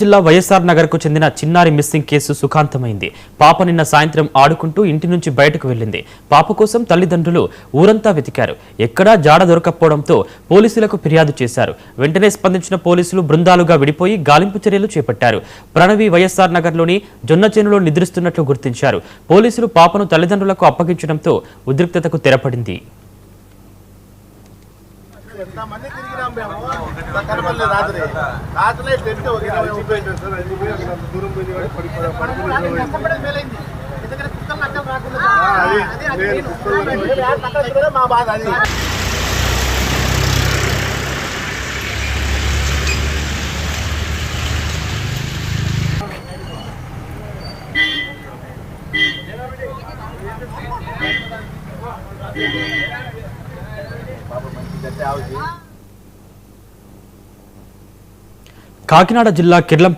జిల్లా వైఎస్ఆర్ నగర్ కు చెందిన చిన్నారి మిస్సింగ్ కేసు సుఖాంతమైంది. పాప నిన్న సాయంత్రం ఆడుకుంటూ ఇంటి నుంచి బయటకు వెళ్లింది. పాప కోసం తల్లిదండ్రులు ఊరంతా వెతికారు. ఎక్కడా జాడ దొరకకపోవడంతో పోలీసులకు ఫిర్యాదు చేశారు. వెంటనే స్పందించిన పోలీసులు బృందాలుగా విడిపోయి గాలింపు చర్యలు చేపట్టారు. ప్రణవి వైఎస్ఆర్ నగర్లోని జొన్నచేనులో నిద్రిస్తున్నట్లు గుర్తించారు. పోలీసులు పాపను తల్లిదండ్రులకు అప్పగించడంతో ఉద్రిక్తతకు తెరపడింది. కాకినాడ జిల్లా కిర్లం